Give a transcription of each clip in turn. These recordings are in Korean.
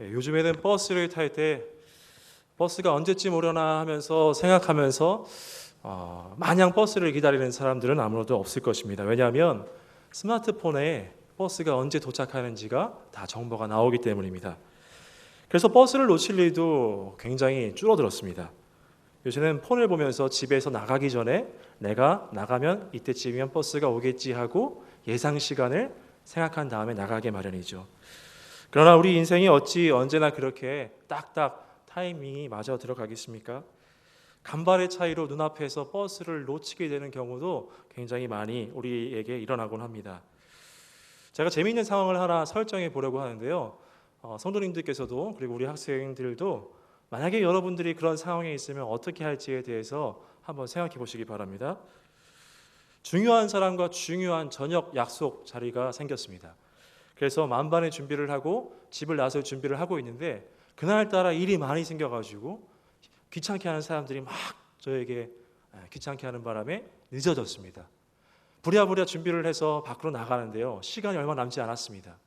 요즘에는 버스를 탈 때 버스가 언제쯤 오려나 하면서 생각하면서 마냥 버스를 기다리는 사람들은 아무래도 없을 것입니다. 왜냐하면 스마트폰에 버스가 언제 도착하는지가 다 정보가 나오기 때문입니다. 그래서 버스를 놓칠 일도 굉장히 줄어들었습니다. 요새는 폰을 보면서 집에서 나가기 전에 내가 나가면 이때쯤이면 버스가 오겠지 하고 예상 시간을 생각한 다음에 나가게 마련이죠. 그러나 우리 인생이 어찌 언제나 그렇게 딱딱 타이밍이 맞아 들어가겠습니까? 간발의 차이로 눈앞에서 버스를 놓치게 되는 경우도 굉장히 많이 우리에게 일어나곤 합니다. 제가 재미있는 상황을 하나 설정해 보려고 하는데요. 성도님들께서도 그리고 우리 학생들도 만약에 여러분들이 그런 상황에 있으면 어떻게 할지에 대해서 한번 생각해 보시기 바랍니다. 중요한 사람과 중요한 저녁 약속 자리가 생겼습니다. 그래서 만반의 준비를 하고 집을 나설 준비를 하고 있는데 그날따라 일이 많이 생겨가지고 귀찮게 하는 사람들이 막 저에게 귀찮게 하는 바람에 늦어졌습니다. 부랴부랴 준비를 해서 밖으로 나가는데요. 시간이 얼마 남지 않았습니다.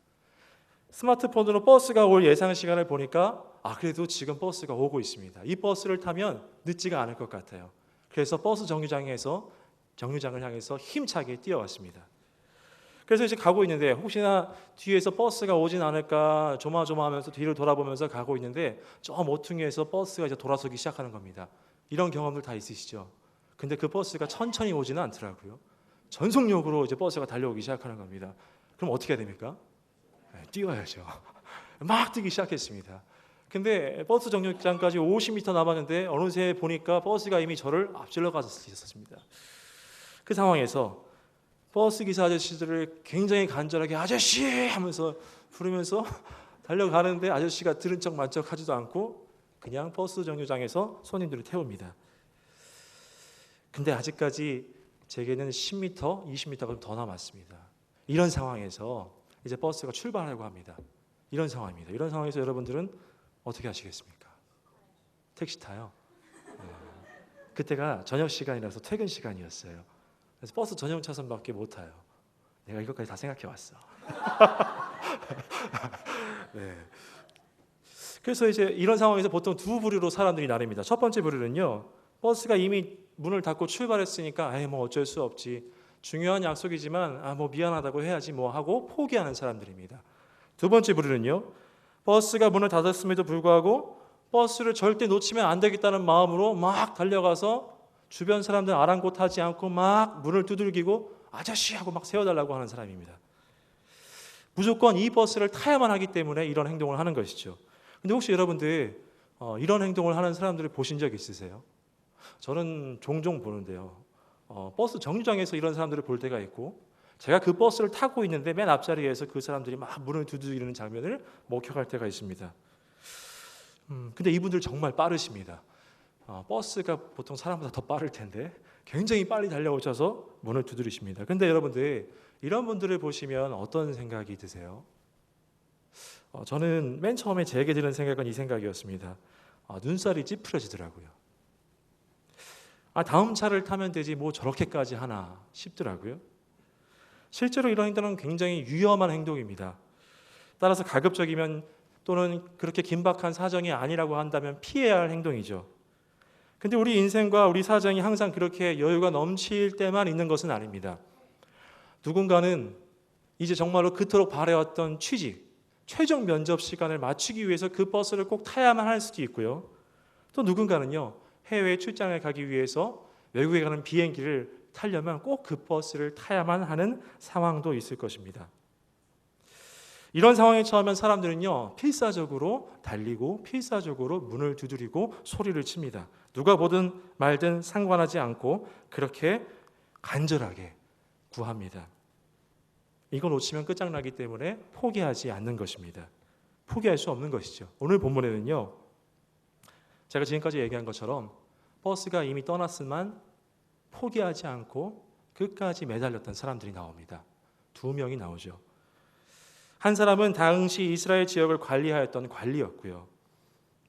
스마트폰으로 버스가 올 예상 시간을 보니까 그래도 지금 버스가 오고 있습니다. 이 버스를 타면 늦지가 않을 것 같아요. 그래서 버스 정류장을 향해서 힘차게 뛰어왔습니다. 그래서 이제 가고 있는데 혹시나 뒤에서 버스가 오진 않을까 조마조마하면서 뒤를 돌아보면서 가고 있는데 저 모퉁이에서 버스가 이제 돌아서기 시작하는 겁니다. 이런 경험들 다 있으시죠? 근데 그 버스가 천천히 오지는 않더라고요. 전속력으로 이제 버스가 달려오기 시작하는 겁니다. 그럼 어떻게 해야 됩니까? 뛰어야죠. 막 뛰기 시작했습니다. 근데 버스 정류장까지 50m 남았는데 어느새 보니까 버스가 이미 저를 앞질러 가서 있었습니다. 그 상황에서 버스 기사 아저씨들을 굉장히 간절하게 아저씨 하면서 부르면서 달려가는데 아저씨가 들은 척 만척하지도 않고 그냥 버스 정류장에서 손님들을 태웁니다. 근데 아직까지 제게는 10m, 20m가 더 남았습니다. 이런 상황에서 이제 버스가 출발하려고 합니다. 이런 상황입니다. 이런 상황에서 여러분들은 어떻게 하시겠습니까? 택시 타요. 그때가 저녁 시간이라서 퇴근 시간이었어요. 그래서 버스 전용 차선밖에 못 타요. 내가 이것까지 다 생각해 왔어. 네. 그래서 이제 이런 상황에서 보통 두 부류로 사람들이 나뉩니다. 첫 번째 부류는요. 버스가 이미 문을 닫고 출발했으니까 뭐 어쩔 수 없지. 중요한 약속이지만 뭐 미안하다고 해야지 뭐 하고 포기하는 사람들입니다. 두 번째 부류는요. 버스가 문을 닫았음에도 불구하고 버스를 절대 놓치면 안 되겠다는 마음으로 막 달려가서 주변 사람들 아랑곳하지 않고 막 문을 두들기고 아저씨 하고 막 세워달라고 하는 사람입니다. 무조건 이 버스를 타야만 하기 때문에 이런 행동을 하는 것이죠. 근데 혹시 여러분들 이런 행동을 하는 사람들을 보신 적 있으세요? 저는 종종 보는데요. 버스 정류장에서 이런 사람들을 볼 때가 있고 제가 그 버스를 타고 있는데 맨 앞자리에서 그 사람들이 막 문을 두드리는 장면을 목격할 때가 있습니다. 근데 이분들 정말 빠르십니다. 버스가 보통 사람보다 더 빠를 텐데 굉장히 빨리 달려오셔서 문을 두드리십니다. 근데 여러분들 이런 분들을 보시면 어떤 생각이 드세요? 저는 맨 처음에 제게 드는 생각은 이 생각이었습니다. 눈살이 찌푸려지더라고요. 다음 차를 타면 되지 뭐 저렇게까지 하나 싶더라고요. 실제로 이런 행동은 굉장히 위험한 행동입니다. 따라서 가급적이면 또는 그렇게 긴박한 사정이 아니라고 한다면 피해야 할 행동이죠. 근데 우리 인생과 우리 사정이 항상 그렇게 여유가 넘칠 때만 있는 것은 아닙니다. 누군가는 이제 정말로 그토록 바래왔던 취직, 최종 면접 시간을 맞추기 위해서 그 버스를 꼭 타야만 할 수도 있고요. 또 누군가는요, 해외 출장을 가기 위해서 외국에 가는 비행기를 타려면 꼭 그 버스를 타야만 하는 상황도 있을 것입니다. 이런 상황에 처하면 사람들은요, 필사적으로 달리고 필사적으로 문을 두드리고 소리를 칩니다. 누가 보든 말든 상관하지 않고 그렇게 간절하게 구합니다. 이걸 놓치면 끝장나기 때문에 포기하지 않는 것입니다. 포기할 수 없는 것이죠. 오늘 본문에는요, 제가 지금까지 얘기한 것처럼 버스가 이미 떠났지만 포기하지 않고 끝까지 매달렸던 사람들이 나옵니다. 두 명이 나오죠. 한 사람은 당시 이스라엘 지역을 관리하였던 관리였고요.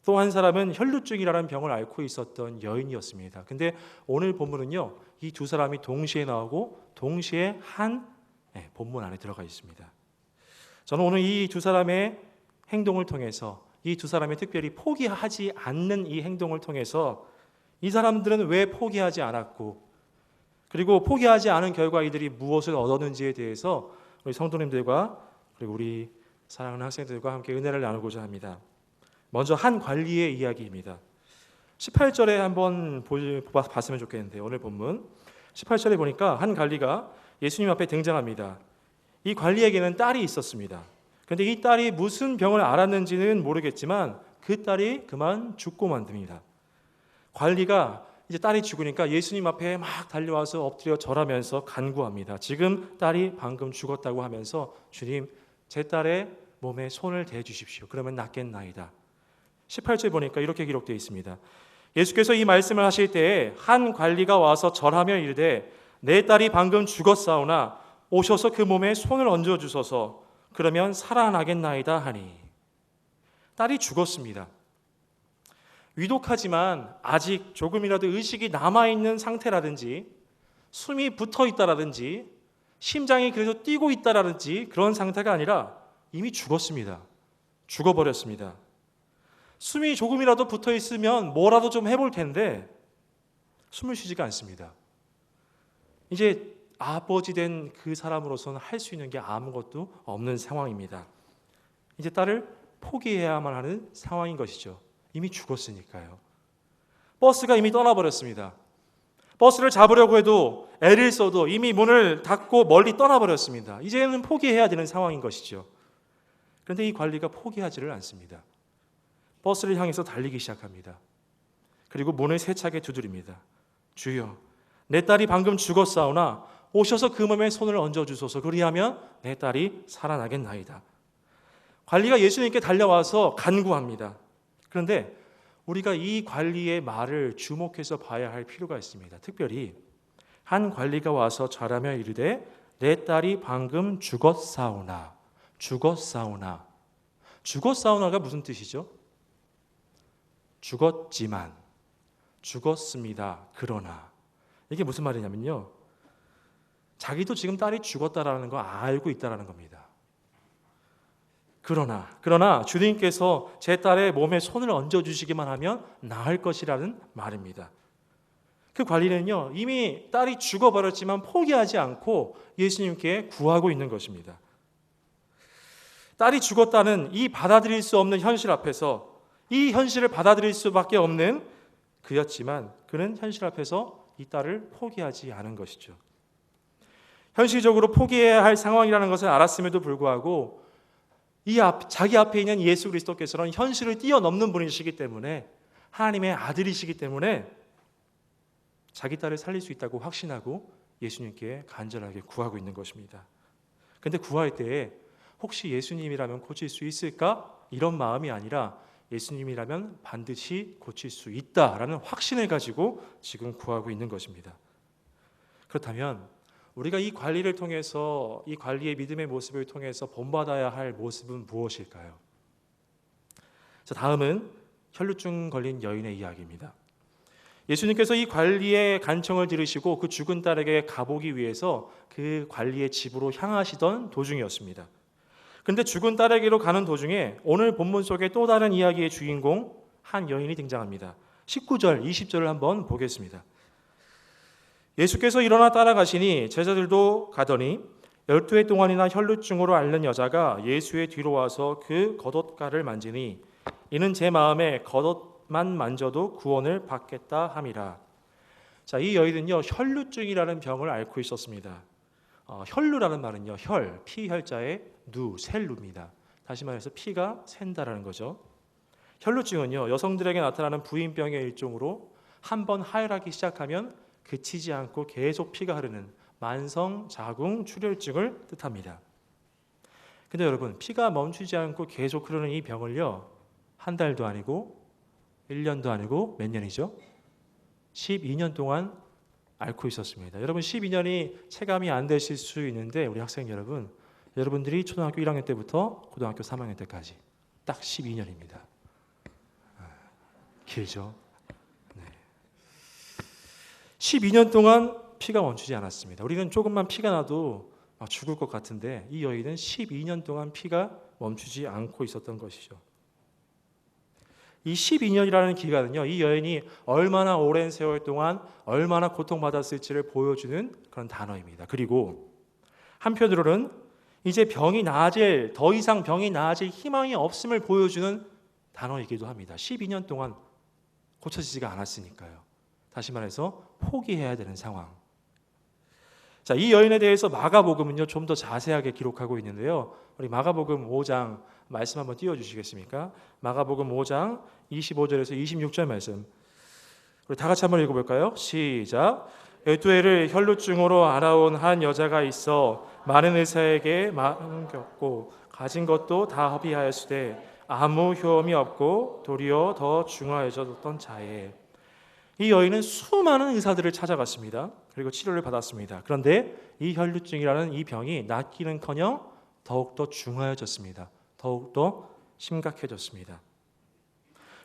또 한 사람은 혈루증이라는 병을 앓고 있었던 여인이었습니다. 근데 오늘 본문은요, 이 두 사람이 동시에 나오고 동시에 한 본문 안에 들어가 있습니다. 저는 오늘 이 두 사람의 행동을 통해서 이 두 사람이 특별히 포기하지 않는 이 행동을 통해서 이 사람들은 왜 포기하지 않았고, 그리고 포기하지 않은 결과 이들이 무엇을 얻었는지에 대해서 우리 성도님들과 그리고 우리 사랑하는 학생들과 함께 은혜를 나누고자 합니다. 먼저 한 관리의 이야기입니다. 18절에 한번 봤으면 좋겠는데, 오늘 본문 18절에 보니까 한 관리가 예수님 앞에 등장합니다. 이 관리에게는 딸이 있었습니다. 그런데 이 딸이 무슨 병을 앓았는지는 모르겠지만 그 딸이 그만 죽고 만듭니다. 관리가 이제 딸이 죽으니까 예수님 앞에 막 달려와서 엎드려 절하면서 간구합니다. 지금 딸이 방금 죽었다고 하면서 주님, 제 딸의 몸에 손을 대주십시오. 그러면 낫겠나이다. 18절 보니까 이렇게 기록되어 있습니다. 예수께서 이 말씀을 하실 때에 한 관리가 와서 절하며 이르되 내 딸이 방금 죽었사오나 오셔서 그 몸에 손을 얹어주소서. 그러면 살아나겠나이다 하니. 딸이 죽었습니다. 위독하지만 아직 조금이라도 의식이 남아있는 상태라든지 숨이 붙어있다라든지 심장이 그래서 뛰고 있다라든지 그런 상태가 아니라 이미 죽었습니다. 죽어버렸습니다. 숨이 조금이라도 붙어있으면 뭐라도 좀 해볼 텐데 숨을 쉬지가 않습니다. 이제 아버지 된 그 사람으로서는 할 수 있는 게 아무것도 없는 상황입니다. 이제 딸을 포기해야만 하는 상황인 것이죠. 이미 죽었으니까요. 버스가 이미 떠나버렸습니다. 버스를 잡으려고 해도 애를 써도 이미 문을 닫고 멀리 떠나버렸습니다. 이제는 포기해야 되는 상황인 것이죠. 그런데 이 관리가 포기하지를 않습니다. 버스를 향해서 달리기 시작합니다. 그리고 문을 세차게 두드립니다. 주여, 내 딸이 방금 죽었사오나 오셔서 그 몸에 손을 얹어주소서. 그리하면 내 딸이 살아나겠나이다. 관리가 예수님께 달려와서 간구합니다. 그런데 우리가 이 관리의 말을 주목해서 봐야 할 필요가 있습니다. 특별히 한 관리가 와서 절하며 이르되 내 딸이 방금 죽었사오나. 죽었사오나가 무슨 뜻이죠? 죽었지만, 죽었습니다. 그러나. 이게 무슨 말이냐면요, 자기도 지금 딸이 죽었다라는 거 알고 있다라는 겁니다. 그러나 주님께서 제 딸의 몸에 손을 얹어주시기만 하면 나을 것이라는 말입니다. 그 관리는요, 이미 딸이 죽어버렸지만 포기하지 않고 예수님께 구하고 있는 것입니다. 딸이 죽었다는 이 받아들일 수 없는 현실 앞에서 이 현실을 받아들일 수밖에 없는 그였지만 그는 현실 앞에서 이 딸을 포기하지 않은 것이죠. 현실적으로 포기해야 할 상황이라는 것을 알았음에도 불구하고 자기 앞에 있는 예수 그리스도께서는 현실을 뛰어넘는 분이시기 때문에, 하나님의 아들이시기 때문에 자기 딸을 살릴 수 있다고 확신하고 예수님께 간절하게 구하고 있는 것입니다. 그런데 구할 때에 혹시 예수님이라면 고칠 수 있을까? 이런 마음이 아니라 예수님이라면 반드시 고칠 수 있다라는 확신을 가지고 지금 구하고 있는 것입니다. 그렇다면 우리가 이 관리를 통해서, 이 관리의 믿음의 모습을 통해서 본받아야 할 모습은 무엇일까요? 자, 다음은 혈루증 걸린 여인의 이야기입니다. 예수님께서 이 관리의 간청을 들으시고 그 죽은 딸에게 가보기 위해서 그 관리의 집으로 향하시던 도중이었습니다. 그런데 죽은 딸에게로 가는 도중에 오늘 본문 속에 또 다른 이야기의 주인공 한 여인이 등장합니다. 19절, 20절을 한번 보겠습니다. 예수께서 일어나 따라가시니 제자들도 가더니 12해 동안이나 혈루증으로 앓는 여자가 예수의 뒤로 와서 그 겉옷가를 만지니 이는 제 마음에 겉옷만 만져도 구원을 받겠다 함이라. 자, 이 여인은요, 혈루증이라는 병을 앓고 있었습니다. 혈루라는 말은요, 피혈자의 셀루입니다. 다시 말해서 피가 샌다라는 거죠. 혈루증은요, 여성들에게 나타나는 부인병의 일종으로 한번 하혈하기 시작하면 그치지 않고 계속 피가 흐르는 만성 자궁 출혈증을 뜻합니다. 근데 여러분, 피가 멈추지 않고 계속 흐르는 이 병을요, 한 달도 아니고 1년도 아니고 몇 년이죠? 12년 동안 앓고 있었습니다. 여러분, 12년이 체감이 안 되실 수 있는데 우리 학생 여러분, 여러분들이 초등학교 1학년 때부터 고등학교 3학년 때까지 딱 12년입니다. 길죠? 12년 동안 피가 멈추지 않았습니다. 우리는 조금만 피가 나도 죽을 것 같은데 이 여인은 12년 동안 피가 멈추지 않고 있었던 것이죠. 이 12년이라는 기간은요, 이 여인이 얼마나 오랜 세월 동안 얼마나 고통받았을지를 보여주는 그런 단어입니다. 그리고 한편으로는 이제 더 이상 병이 나아질 희망이 없음을 보여주는 단어이기도 합니다. 12년 동안 고쳐지지가 않았으니까요. 다시 말해서 포기해야 되는 상황. 자, 이 여인에 대해서 마가복음은요, 좀 더 자세하게 기록하고 있는데요. 우리 마가복음 5장 말씀 한번 띄워주시겠습니까? 마가복음 5장 25절에서 26절 말씀. 우리 다 같이 한번 읽어볼까요? 시작. 12해를 혈루증으로 알아온 한 여자가 있어 많은 의사에게 맡겼고 가진 것도 다 허비하였으되 아무 효험이 없고 도리어 더 중하여졌던 자에, 이 여인은 수많은 의사들을 찾아갔습니다. 그리고 치료를 받았습니다. 그런데 이 혈루증이라는 이 병이 낫기는커녕 더욱더 중하여졌습니다. 더욱더 심각해졌습니다.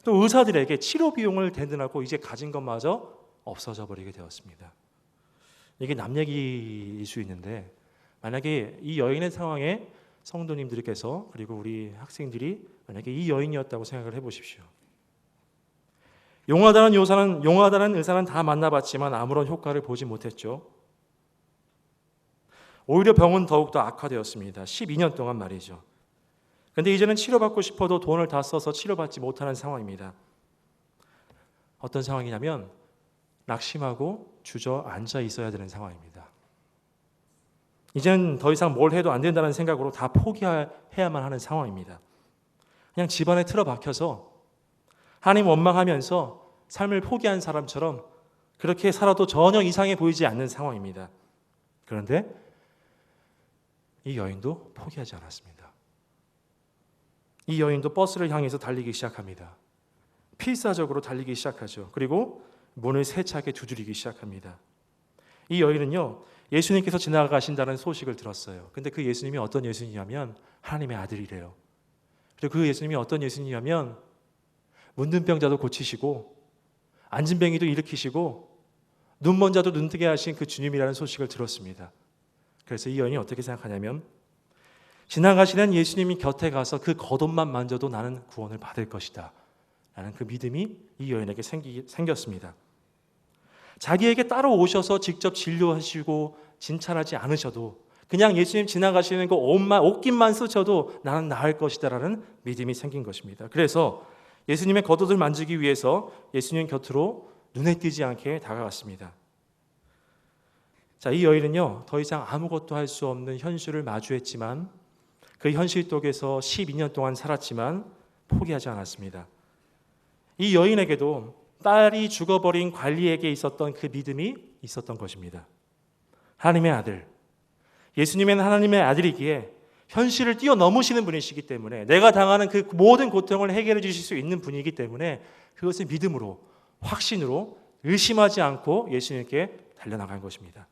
또 의사들에게 치료 비용을 대느라고 이제 가진 것마저 없어져 버리게 되었습니다. 이게 남 얘기일 수 있는데, 만약에 이 여인의 상황에 성도님들께서 그리고 우리 학생들이 만약에 이 여인이었다고 생각을 해보십시오. 용하다는 의사는 다 만나봤지만 아무런 효과를 보지 못했죠. 오히려 병은 더욱더 악화되었습니다. 12년 동안 말이죠. 그런데 이제는 치료받고 싶어도 돈을 다 써서 치료받지 못하는 상황입니다. 어떤 상황이냐면 낙심하고 주저앉아 있어야 되는 상황입니다. 이제는 더 이상 뭘 해도 안 된다는 생각으로 다 포기해야만 하는 상황입니다. 그냥 집안에 틀어박혀서 하나님 원망하면서 삶을 포기한 사람처럼 그렇게 살아도 전혀 이상해 보이지 않는 상황입니다. 그런데 이 여인도 포기하지 않았습니다. 이 여인도 버스를 향해서 달리기 시작합니다. 필사적으로 달리기 시작하죠. 그리고 문을 세차게 두드리기 시작합니다. 이 여인은요, 예수님께서 지나가신다는 소식을 들었어요. 근데 그 예수님이 어떤 예수님이냐면 하나님의 아들이래요. 그리고 그 예수님이 어떤 예수님이냐면 문둥병자도 고치시고 안진뱅이도 일으키시고 눈먼 자도 눈뜨게 하신 그 주님이라는 소식을 들었습니다. 그래서 이 여인이 어떻게 생각하냐면 지나가시는 예수님이 곁에 가서 그 겉옷만 만져도 나는 구원을 받을 것이다 라는 그 믿음이 이 여인에게 생겼습니다. 자기에게 따로 오셔서 직접 진료하시고 진찰하지 않으셔도 그냥 예수님 지나가시는 그 옷깃만 스쳐도 나는 나을 것이다 라는 믿음이 생긴 것입니다. 그래서 예수님의 겉옷을 만지기 위해서 예수님 곁으로 눈에 띄지 않게 다가갔습니다. 자, 이 여인은요, 더 이상 아무것도 할 수 없는 현실을 마주했지만 그 현실 속에서 12년 동안 살았지만 포기하지 않았습니다. 이 여인에게도 딸이 죽어버린 관리에게 있었던 그 믿음이 있었던 것입니다. 하나님의 아들, 예수님은 하나님의 아들이기에 현실을 뛰어넘으시는 분이시기 때문에 내가 당하는 그 모든 고통을 해결해 주실 수 있는 분이기 때문에 그것을 믿음으로, 확신으로 의심하지 않고 예수님께 달려나간 것입니다.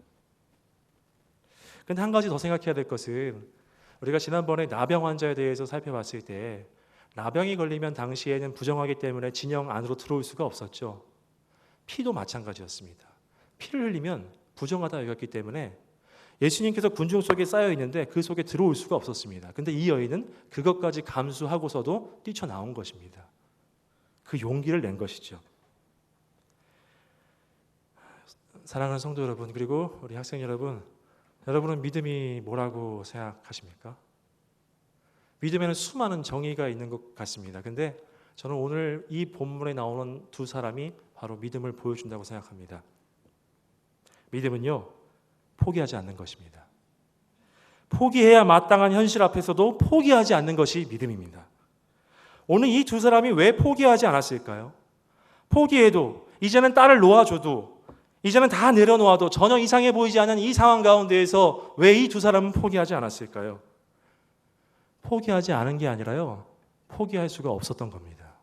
그런데 한 가지 더 생각해야 될 것은 우리가 지난번에 나병 환자에 대해서 살펴봤을 때 나병이 걸리면 당시에는 부정하기 때문에 진영 안으로 들어올 수가 없었죠. 피도 마찬가지였습니다. 피를 흘리면 부정하다 여겼기 때문에 예수님께서 군중 속에 쌓여 있는데 그 속에 들어올 수가 없었습니다. 그런데 이 여인은 그것까지 감수하고서도 뛰쳐나온 것입니다. 그 용기를 낸 것이죠. 사랑하는 성도 여러분, 그리고 우리 학생 여러분, 여러분은 믿음이 뭐라고 생각하십니까? 믿음에는 수많은 정의가 있는 것 같습니다. 근데 저는 오늘 이 본문에 나오는 두 사람이 바로 믿음을 보여준다고 생각합니다. 믿음은요, 포기하지 않는 것입니다. 포기해야 마땅한 현실 앞에서도 포기하지 않는 것이 믿음입니다. 오늘 이 두 사람이 왜 포기하지 않았을까요? 포기해도, 이제는 딸을 놓아줘도, 이제는 다 내려놓아도 전혀 이상해 보이지 않는 이 상황 가운데에서 왜 이 두 사람은 포기하지 않았을까요? 포기하지 않은 게 아니라요, 포기할 수가 없었던 겁니다.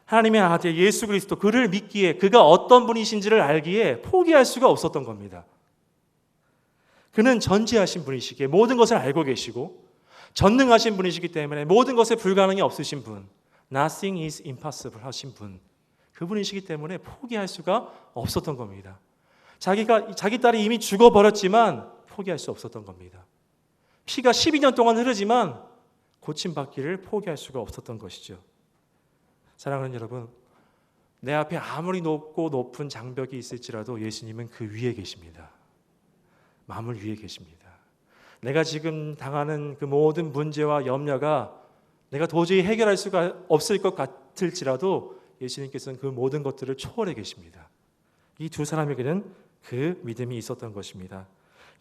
하나님의 아들 예수 그리스도, 그를 믿기에, 그가 어떤 분이신지를 알기에 포기할 수가 없었던 겁니다. 그는 전지하신 분이시기에 모든 것을 알고 계시고 전능하신 분이시기 때문에 모든 것에 불가능이 없으신 분, Nothing is impossible 하신 분, 그분이시기 때문에 포기할 수가 없었던 겁니다. 자기 딸이 이미 죽어버렸지만 포기할 수 없었던 겁니다. 피가 12년 동안 흐르지만 고침받기를 포기할 수가 없었던 것이죠. 사랑하는 여러분, 내 앞에 아무리 높고 높은 장벽이 있을지라도 예수님은 그 위에 계십니다. 마음을 위에 계십니다. 내가 지금 당하는 그 모든 문제와 염려가 내가 도저히 해결할 수가 없을 것 같을지라도 예수님께서는 그 모든 것들을 초월해 계십니다. 이 두 사람에게는 그 믿음이 있었던 것입니다.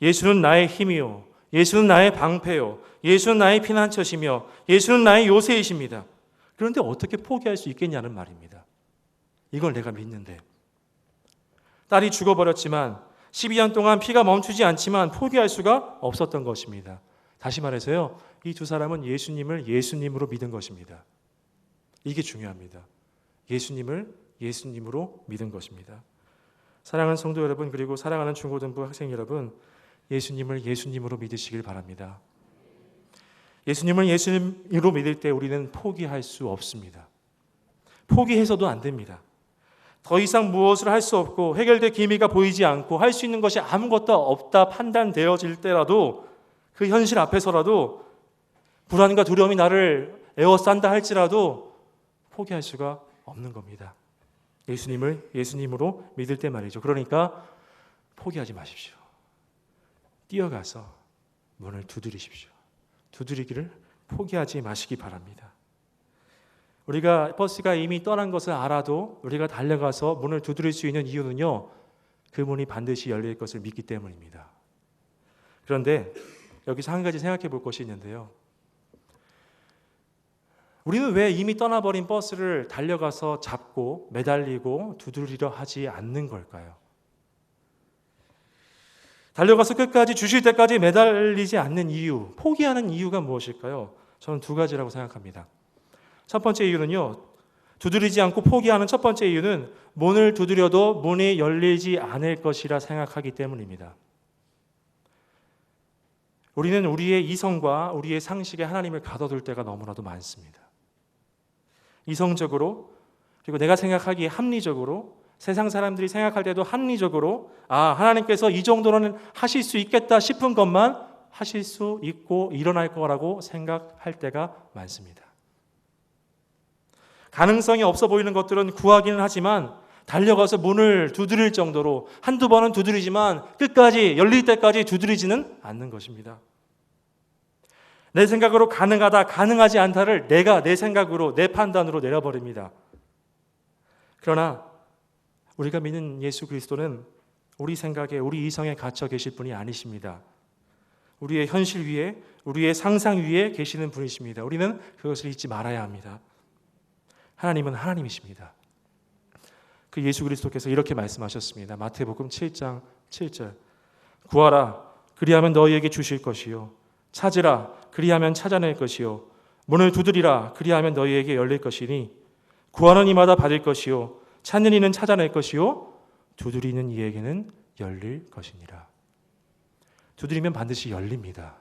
예수는 나의 힘이요, 예수는 나의 방패요, 예수는 나의 피난처시며 예수는 나의 요새이십니다. 그런데 어떻게 포기할 수 있겠냐는 말입니다. 이걸 내가 믿는데. 딸이 죽어버렸지만 12년 동안 피가 멈추지 않지만 포기할 수가 없었던 것입니다. 다시 말해서요, 이 두 사람은 예수님을 예수님으로 믿은 것입니다. 이게 중요합니다. 예수님을 예수님으로 믿은 것입니다. 사랑하는 성도 여러분, 그리고 사랑하는 중고등부 학생 여러분, 예수님을 예수님으로 믿으시길 바랍니다. 예수님을 예수님으로 믿을 때 우리는 포기할 수 없습니다. 포기해서도 안 됩니다. 더 이상 무엇을 할 수 없고 해결될 기미가 보이지 않고 할 수 있는 것이 아무것도 없다 판단되어질 때라도, 그 현실 앞에서라도 불안과 두려움이 나를 에워싼다 할지라도 포기할 수가 없는 겁니다. 예수님을 예수님으로 믿을 때 말이죠. 그러니까 포기하지 마십시오. 뛰어가서 문을 두드리십시오. 두드리기를 포기하지 마시기 바랍니다. 우리가 버스가 이미 떠난 것을 알아도 우리가 달려가서 문을 두드릴 수 있는 이유는요, 그 문이 반드시 열릴 것을 믿기 때문입니다. 그런데 여기서 한 가지 생각해 볼 것이 있는데요. 우리는 왜 이미 떠나버린 버스를 달려가서 잡고 매달리고 두드리려 하지 않는 걸까요? 달려가서 끝까지 주실 때까지 매달리지 않는 이유, 포기하는 이유가 무엇일까요? 저는 두 가지라고 생각합니다. 첫 번째 이유는요, 두드리지 않고 포기하는 첫 번째 이유는 문을 두드려도 문이 열리지 않을 것이라 생각하기 때문입니다. 우리는 우리의 이성과 우리의 상식에 하나님을 가둬둘 때가 너무나도 많습니다. 이성적으로, 그리고 내가 생각하기에 합리적으로, 세상 사람들이 생각할 때도 합리적으로, 하나님께서 이 정도는 하실 수 있겠다 싶은 것만 하실 수 있고 일어날 거라고 생각할 때가 많습니다. 가능성이 없어 보이는 것들은 구하기는 하지만 달려가서 문을 두드릴 정도로 한두 번은 두드리지만 끝까지 열릴 때까지 두드리지는 않는 것입니다. 내 생각으로 가능하다, 가능하지 않다를 내가 내 생각으로, 내 판단으로 내려버립니다. 그러나 우리가 믿는 예수 그리스도는 우리 생각에, 우리 이성에 갇혀 계실 분이 아니십니다. 우리의 현실 위에, 우리의 상상 위에 계시는 분이십니다. 우리는 그것을 잊지 말아야 합니다. 하나님은 하나님이십니다. 그 예수 그리스도께서 이렇게 말씀하셨습니다. 마태복음 7장 7절. 구하라, 그리하면 너희에게 주실 것이요. 찾으라, 그리하면 찾아낼 것이요. 문을 두드리라, 그리하면 너희에게 열릴 것이니 구하는 이마다 받을 것이요. 찾는 이는 찾아낼 것이요. 두드리는 이에게는 열릴 것이니라. 두드리면 반드시 열립니다.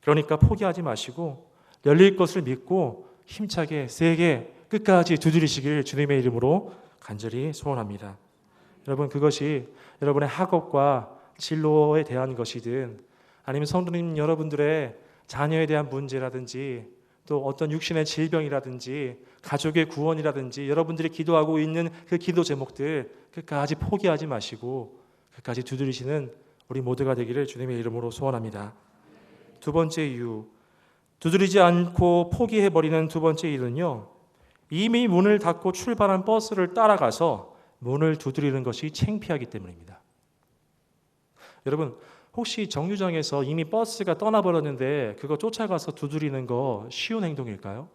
그러니까 포기하지 마시고 열릴 것을 믿고 힘차게 세게 끝까지 두드리시길 주님의 이름으로 간절히 소원합니다. 여러분, 그것이 여러분의 학업과 진로에 대한 것이든 아니면 성도님 여러분들의 자녀에 대한 문제라든지 또 어떤 육신의 질병이라든지 가족의 구원이라든지 여러분들이 기도하고 있는 그 기도 제목들 끝까지 포기하지 마시고 끝까지 두드리시는 우리 모두가 되기를 주님의 이름으로 소원합니다. 두 번째 이유, 두드리지 않고 포기해버리는 두 번째 이유는요, 이미 문을 닫고 출발한 버스를 따라가서 문을 두드리는 것이 창피하기 때문입니다. 여러분, 혹시 정류장에서 이미 버스가 떠나버렸는데 그거 쫓아가서 두드리는 거 쉬운 행동일까요?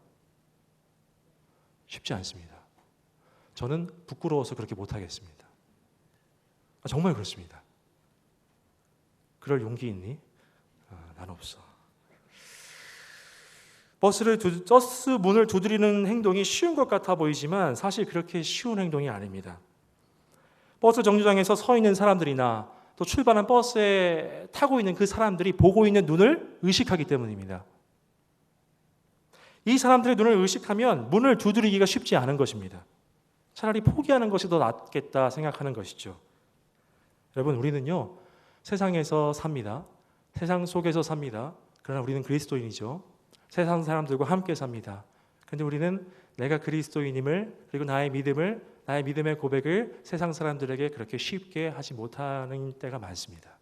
쉽지 않습니다. 저는 부끄러워서 그렇게 못하겠습니다. 정말 그렇습니다. 그럴 용기 있니? 난 없어. 버스 문을 두드리는 행동이 쉬운 것 같아 보이지만 사실 그렇게 쉬운 행동이 아닙니다. 버스 정류장에서 서 있는 사람들이나 또 출발한 버스에 타고 있는 그 사람들이 보고 있는 눈을 의식하기 때문입니다. 이 사람들의 눈을 의식하면 문을 두드리기가 쉽지 않은 것입니다. 차라리 포기하는 것이 더 낫겠다 생각하는 것이죠. 여러분, 우리는요, 세상에서 삽니다. 세상 속에서 삽니다. 그러나 우리는 그리스도인이죠. 세상 사람들과 함께 삽니다. 그런데 우리는 내가 그리스도인임을, 그리고 나의 믿음을, 나의 믿음의 고백을 세상 사람들에게 그렇게 쉽게 하지 못하는 때가 많습니다.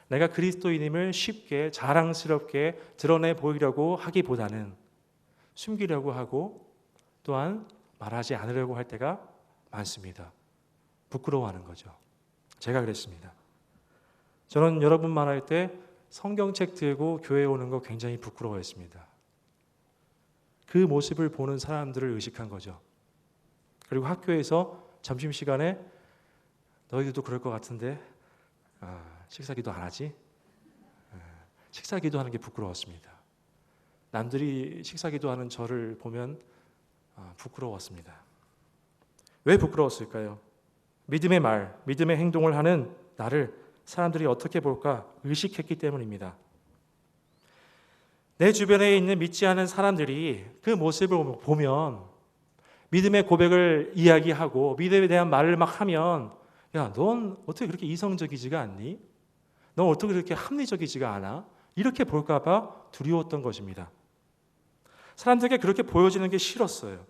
내가 그리스도인임을 쉽게 자랑스럽게 드러내 보이려고 하기보다는 숨기려고 하고 또한 말하지 않으려고 할 때가 많습니다. 부끄러워하는 거죠. 제가 그랬습니다. 저는 여러분 말할 때 성경책 들고 교회에 오는 거 굉장히 부끄러워했습니다. 그 모습을 보는 사람들을 의식한 거죠. 그리고 학교에서 점심시간에 너희들도 그럴 것 같은데 식사기도 안 하지? 식사기도 하는 게 부끄러웠습니다. 남들이 식사기도 하는 저를 보면 부끄러웠습니다. 왜 부끄러웠을까요? 믿음의 말, 믿음의 행동을 하는 나를 사람들이 어떻게 볼까 의식했기 때문입니다. 내 주변에 있는 믿지 않은 사람들이 그 모습을 보면 믿음의 고백을 이야기하고 믿음에 대한 말을 막 하면 야, 넌 어떻게 그렇게 이성적이지가 않니? 넌 어떻게 그렇게 합리적이지가 않아? 이렇게 볼까 봐 두려웠던 것입니다. 사람들에게 그렇게 보여지는 게 싫었어요.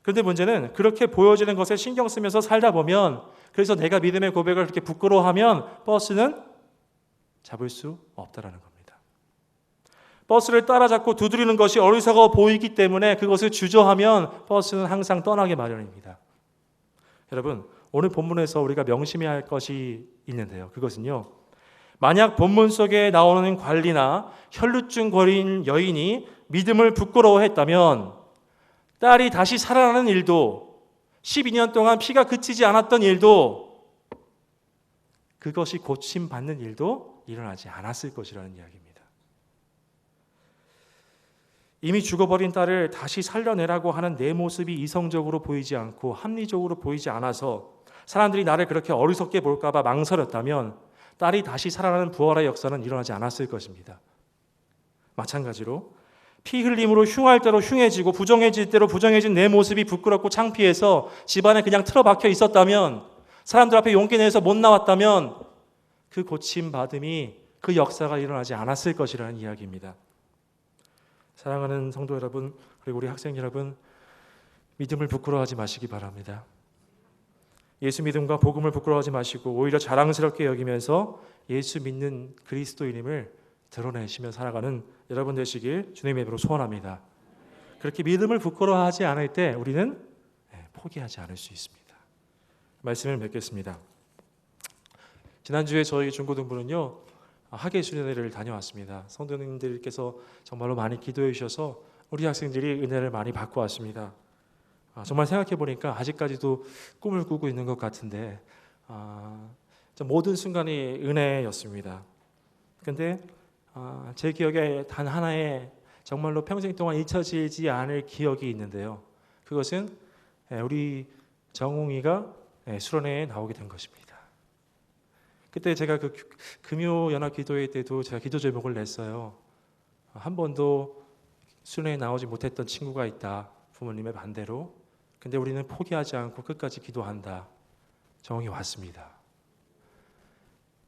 그런데 문제는 그렇게 보여지는 것에 신경 쓰면서 살다 보면 그래서 내가 믿음의 고백을 그렇게 부끄러워하면 버스는 잡을 수 없다라는 겁니다. 버스를 따라잡고 두드리는 것이 어리석어 보이기 때문에 그것을 주저하면 버스는 항상 떠나게 마련입니다. 여러분, 오늘 본문에서 우리가 명심해야 할 것이 있는데요. 그것은요, 만약 본문 속에 나오는 관리나 혈루증 걸린 여인이 믿음을 부끄러워했다면 딸이 다시 살아나는 일도 12년 동안 피가 그치지 않았던 일도 그것이 고침받는 일도 일어나지 않았을 것이라는 이야기입니다. 이미 죽어버린 딸을 다시 살려내라고 하는 내 모습이 이성적으로 보이지 않고 합리적으로 보이지 않아서 사람들이 나를 그렇게 어리석게 볼까 봐 망설였다면 딸이 다시 살아나는 부활의 역사는 일어나지 않았을 것입니다. 마찬가지로 피 흘림으로 흉할 대로 흉해지고 부정해질 대로 부정해진 내 모습이 부끄럽고 창피해서 집안에 그냥 틀어박혀 있었다면 사람들 앞에 용기 내서 못 나왔다면 그 고침받음이 그 역사가 일어나지 않았을 것이라는 이야기입니다. 사랑하는 성도 여러분, 그리고 우리 학생 여러분, 믿음을 부끄러워하지 마시기 바랍니다. 예수 믿음과 복음을 부끄러워하지 마시고 오히려 자랑스럽게 여기면서 예수 믿는 그리스도인임을 드러내시며 살아가는 여러분 되시길 주님의 이름으로 소원합니다. 그렇게 믿음을 부끄러워하지 않을 때 우리는 포기하지 않을 수 있습니다. 말씀을 맺겠습니다. 지난주에 저희 중고등부는요, 학예수련회를 다녀왔습니다. 성도님들께서 정말로 많이 기도해 주셔서 우리 학생들이 은혜를 많이 받고 왔습니다. 정말 생각해 보니까 아직까지도 꿈을 꾸고 있는 것 같은데 모든 순간이 은혜였습니다. 그런데 제 기억에 단 하나의 정말로 평생 동안 잊혀지지 않을 기억이 있는데요. 그것은 우리 정웅이가 수련회에 나오게 된 것입니다. 그때 제가 그 금요 연합 기도회 때도 제가 기도 제목을 냈어요. 한 번도 수련회에 나오지 못했던 친구가 있다. 부모님의 반대로. 근데 우리는 포기하지 않고 끝까지 기도한다. 정웅이 왔습니다.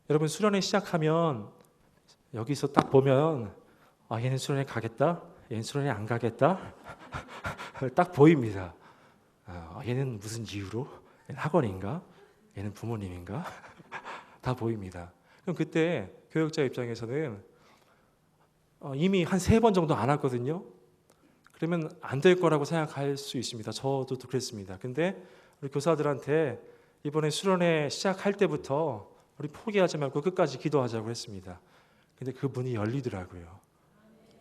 여러분, 수련회 시작하면 여기서 딱 보면 얘는 수련회 가겠다. 얘는 수련회 안 가겠다. 딱 보입니다. 얘는 무슨 이유로? 얘는 학원인가? 얘는 부모님인가? 다 보입니다. 그럼 그때 교육자 입장에서는 이미 한 3번 정도 안 왔거든요. 그러면 안 될 거라고 생각할 수 있습니다. 저도 그랬습니다. 근데 우리 교사들한테 이번에 수련회 시작할 때부터 우리 포기하지 말고 끝까지 기도하자고 했습니다. 근데 그 문이 열리더라고요.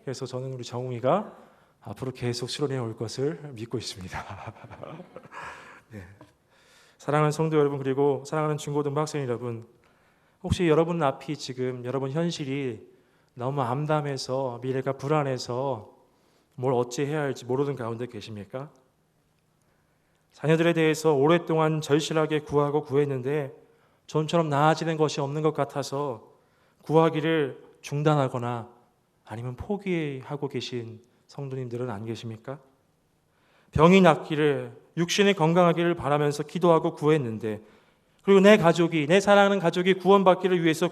그래서 저는 우리 정웅이가 앞으로 계속 수련회에 올 것을 믿고 있습니다. 네. 사랑하는 성도 여러분, 그리고 사랑하는 중고등부 학생 여러분, 혹시 여러분 앞이 지금 여러분 현실이 너무 암담해서 미래가 불안해서 뭘 어찌해야 할지 모르는 가운데 계십니까? 자녀들에 대해서 오랫동안 절실하게 구하고 구했는데 좀처럼 나아지는 것이 없는 것 같아서 구하기를 중단하거나 아니면 포기하고 계신 성도님들은 안 계십니까? 병이 낫기를, 육신이 건강하기를 바라면서 기도하고 구했는데, 그리고 내 가족이, 내 사랑하는 가족이 구원받기를 위해서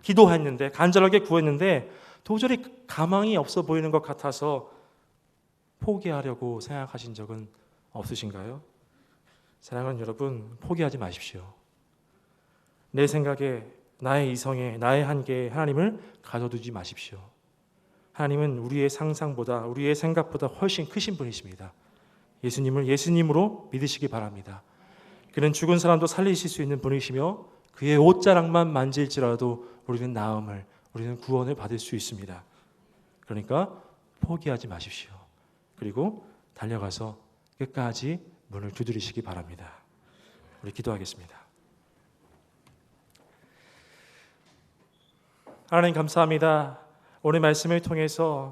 기도했는데, 간절하게 구했는데 도저히 가망이 없어 보이는 것 같아서 포기하려고 생각하신 적은 없으신가요? 사랑하는 여러분, 포기하지 마십시오. 내 생각에, 나의 이성에, 나의 한계에 하나님을 가둬두지 마십시오. 하나님은 우리의 상상보다, 우리의 생각보다 훨씬 크신 분이십니다. 예수님을 예수님으로 믿으시기 바랍니다. 그는 죽은 사람도 살리실 수 있는 분이시며 그의 옷자락만 만질지라도 우리는 나음을, 우리는 구원을 받을 수 있습니다. 그러니까 포기하지 마십시오. 그리고 달려가서 끝까지 문을 두드리시기 바랍니다. 우리 기도하겠습니다. 하나님 감사합니다. 오늘 말씀을 통해서